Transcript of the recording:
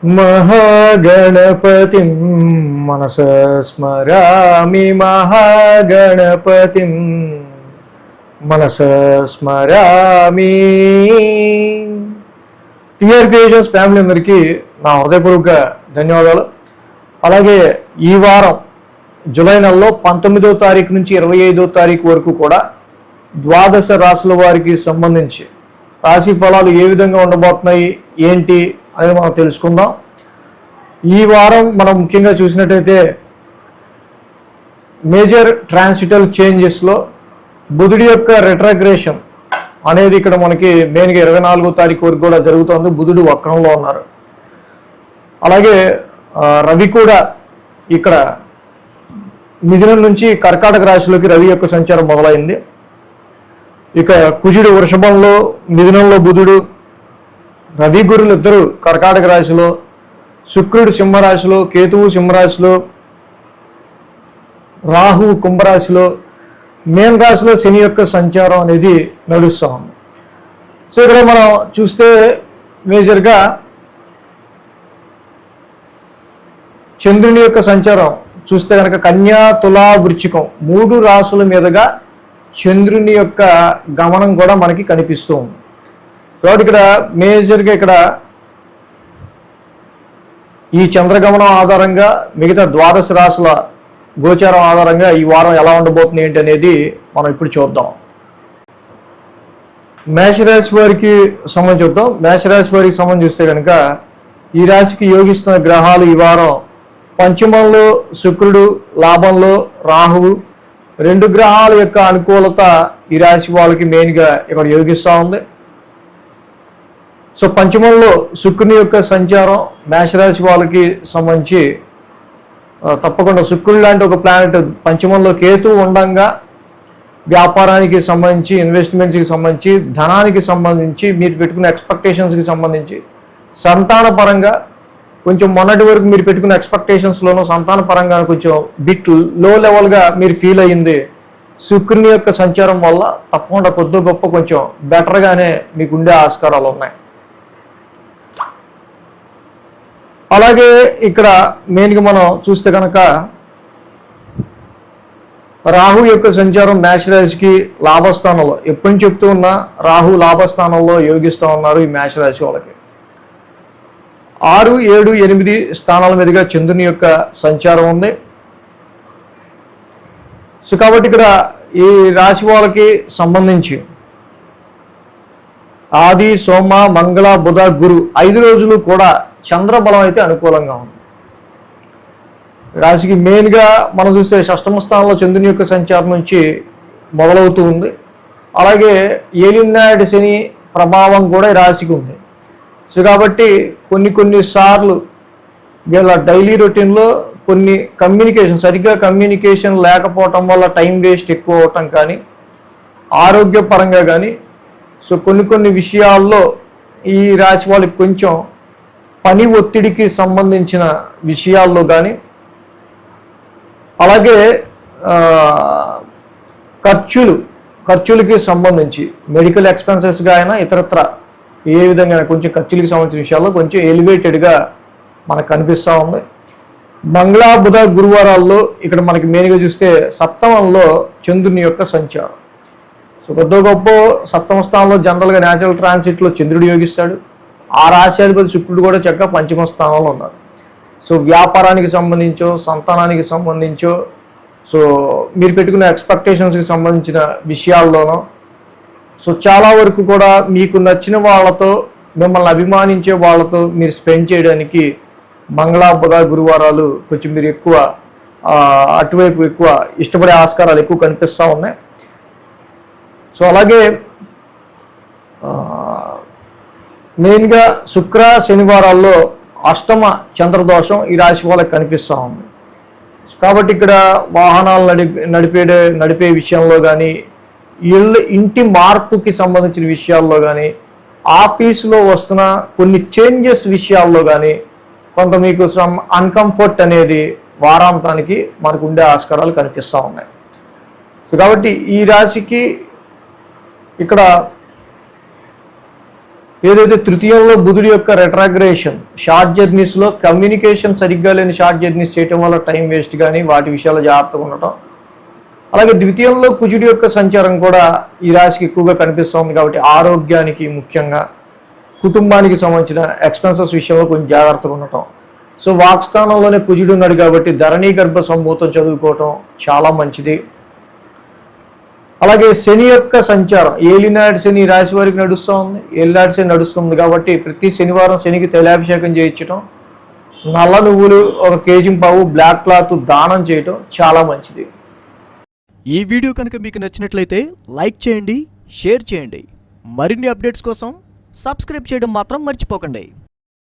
महागणपतिं मनसा स्मरामि महागणपतिं మనసా స్మరామి. TR creations family అందరికీ నా హృదయపూర్వక ధన్యవాదాలు. అలాగే ఈ వారం జూలై నెలలో 19వ తారీఖు నుంచి 25వ తారీఖు వరకు కూడా ద్వాదశ రాశుల వారికి సంబంధించి రాశి ఫలాలు ఏ విధంగా ఉండబోతున్నాయి ఏంటి అనేది మనం తెలుసుకుందాం. ఈ వారం మనం ముఖ్యంగా చూసినట్టయితే మేజర్ ట్రాన్సిటల్ చేంజెస్లో బుధుడి యొక్క రెట్రాగ్రేషన్ అనేది ఇక్కడ మనకి మెయిన్గా 24వ తారీఖు వరకు కూడా జరుగుతుంది. బుధుడు వక్రంలో ఉన్నారు. అలాగే రవి కూడా ఇక్కడ మిథునం నుంచి కర్కాటక రాశిలోకి రవి యొక్క సంచారం మొదలైంది. ఇక కుజుడు వృషభంలో, మిథునంలో బుధుడు, రవి గురులు ఇద్దరు కర్కాటక రాశిలో, శుక్రుడు సింహరాశిలో, కేతువు సింహరాశిలో, రాహువు కుంభరాశిలో, మేన్ రాశిలో శని యొక్క సంచారం అనేది నడుస్తూ ఉంది. సో ఇక్కడ మనం చూస్తే మేజర్గా చంద్రుని యొక్క సంచారం చూస్తే కనుక కన్యా, తులా, వృశ్చికం 3 రాశుల మీదుగా చంద్రుని యొక్క గమనం కూడా మనకి కనిపిస్తూ ఉంది. కాబట్టి ఇక్కడ మేజర్గా ఇక్కడ ఈ చంద్రగమనం ఆధారంగా మిగతా ద్వాదశ రాశుల గోచారం ఆధారంగా ఈ వారం ఎలా ఉండబోతుంది ఏంటి అనేది మనం ఇప్పుడు చూద్దాం. మేషరాశి వారికి సంబంధించి చూద్దాం. మేషరాశి వారికి సంబంధించి చూస్తే కనుక ఈ రాశికి యోగిస్తున్న గ్రహాలు ఈ వారం పంచమంలో శుక్రుడు, లాభంలో రాహువు, 2 గ్రహాల యొక్క అనుకూలత ఈ రాశి వాళ్ళకి మెయిన్గా ఇక్కడ యోగిస్తూ ఉంది. సో పంచమంలో శుక్రుని యొక్క సంచారం మేషరాశి వాళ్ళకి సంబంధించి తప్పకుండా శుక్రుడు లాంటి ఒక ప్లానెట్ పంచమంలో కేతు ఉండంగా వ్యాపారానికి సంబంధించి, ఇన్వెస్ట్మెంట్స్కి సంబంధించి, ధనానికి సంబంధించి, మీరు పెట్టుకున్న ఎక్స్పెక్టేషన్స్కి సంబంధించి, సంతాన పరంగా కొంచెం మొన్నటి వరకు మీరు పెట్టుకున్న ఎక్స్పెక్టేషన్స్లోనూ సంతాన పరంగా కొంచెం బిట్ లో లెవెల్గా మీరు ఫీల్ అయ్యింది శుక్రుని యొక్క సంచారం వల్ల తప్పకుండా కొద్ది గొప్ప కొంచెం బెటర్గానే మీకు ఉండే ఆస్కారాలు ఉన్నాయి. అలాగే ఇక్కడ మెయిన్గా మనం చూస్తే కనుక రాహు యొక్క సంచారం మేషరాశికి లాభస్థానంలో ఎప్పటి నుంచి చెప్తూ ఉన్నా రాహు లాభస్థానంలో యోగిస్తూ ఉన్నారు ఈ మేషరాశి వాళ్ళకి. 6, 7, 8 స్థానాల మీదుగా చంద్రుని యొక్క సంచారం ఉంది. సో కాబట్టి ఇక్కడ ఈ రాశి వాళ్ళకి సంబంధించి ఆది, సోమ, మంగళ, బుధ, గురు 5 రోజులు కూడా చంద్రబలం అయితే అనుకూలంగా ఉంది. రాశికి మెయిన్గా మనం చూస్తే షష్టమ స్థానంలో చంద్రుని యొక్క సంచారం నుంచి మొదలవుతూ ఉంది. అలాగే ఏలినాటి శని ప్రభావం కూడా ఈ రాశికి ఉంది. సో కాబట్టి కొన్ని సార్లు వీళ్ళ డైలీ రొటీన్లో కొన్ని సరిగ్గా కమ్యూనికేషన్ లేకపోవటం వల్ల టైం వేస్ట్ ఎక్కువ అవటం కానీ, ఆరోగ్యపరంగా కానీ, సో కొన్ని విషయాల్లో ఈ రాశి వాళ్ళకి కొంచెం పని ఒత్తిడికి సంబంధించిన విషయాల్లో కానీ, అలాగే ఖర్చులకి సంబంధించి మెడికల్ ఎక్స్పెన్సెస్గా అయినా ఇతరత్ర ఏ విధంగా కొంచెం ఖర్చులకి సంబంధించిన విషయాల్లో కొంచెం ఎలివేటెడ్గా మనకు కనిపిస్తూ ఉంది. మంగళ, బుధ, గురువారాల్లో ఇక్కడ మనకి మెయిన్గా చూస్తే సప్తమంలో చంద్రుని యొక్క సంచారం. సో కొద్ది గొప్ప సప్తమ స్థానంలో జనరల్గా న్యాచురల్ ట్రాన్సిట్లో చంద్రుడు యోగిస్తాడు. ఆ రాశ్యాధిపతి శుక్రుడు కూడా చక్కగా పంచమ స్థానంలో ఉన్నారు. సో వ్యాపారానికి సంబంధించో, సంతానానికి సంబంధించో, సో మీరు పెట్టుకున్న ఎక్స్పెక్టేషన్స్కి సంబంధించిన విషయాల్లోనో సో చాలా వరకు కూడా మీకు నచ్చిన వాళ్ళతో, మిమ్మల్ని అభిమానించే వాళ్ళతో మీరు స్పెండ్ చేయడానికి మంగళ, బుధ, గురువారాలు కొంచెం మీరు ఎక్కువ అటువైపు ఎక్కువ ఇష్టపడే ఆస్కారాలు ఎక్కువ కనిపిస్తూ ఉన్నాయి. సో అలాగే మెయిన్గా శుక్ర, శనివారాల్లో అష్టమ చంద్రదోషం ఈ రాశి వాళ్ళకి కనిపిస్తూ ఉంది. కాబట్టి ఇక్కడ వాహనాలు నడిపే విషయంలో కానీ, ఇంటి మార్పుకి సంబంధించిన విషయాల్లో కానీ, ఆఫీసులో వస్తున్న కొన్ని చేంజెస్ విషయాల్లో కానీ కొంత మీకు అన్కంఫర్ట్ అనేది వారాంతానికి మనకు ఉండే ఆస్కారాలు కనిపిస్తూ ఉన్నాయి. సో కాబట్టి ఈ రాశికి ఇక్కడ ఏదైతే తృతీయంలో బుధుడి యొక్క రెట్రాగ్రేషన్, షార్ట్ జర్నీస్లో కమ్యూనికేషన్ సరిగ్గా లేని షార్ట్ జర్నీస్ చేయటం వల్ల టైం వేస్ట్ కానీ వాటి విషయాల్లో జాగ్రత్తగా ఉండటం. అలాగే ద్వితీయంలో కుజుడి యొక్క సంచారం కూడా ఈ రాశికి ఎక్కువగా కనిపిస్తుంది కాబట్టి ఆరోగ్యానికి, ముఖ్యంగా కుటుంబానికి సంబంధించిన ఎక్స్పెన్సెస్ విషయంలో కొంచెం జాగ్రత్తగా ఉండటం. సో వాక్స్థానంలోనే కుజుడు ఉన్నాడు కాబట్టి ధరణీ గర్భ సంభూతం చదువుకోవటం చాలా మంచిది. అలాగే శని యొక్క సంచారం, ఏలినాటి శని రాశి వారికి నడుస్తూ ఉంది. ఏలినాటి శని నడుస్తుంది కాబట్టి ప్రతి శనివారం శనికి తైలాభిషేకం చేయించడం, నల్ల నువ్వులు 1 కేజీ పావు, బ్లాక్ క్లాత్ దానం చేయటం చాలా మంచిది. ఈ వీడియో కనుక మీకు నచ్చినట్లయితే లైక్ చేయండి, షేర్ చేయండి. మరిన్ని అప్డేట్స్ కోసం సబ్స్క్రైబ్ చేయడం మాత్రం మర్చిపోకండి.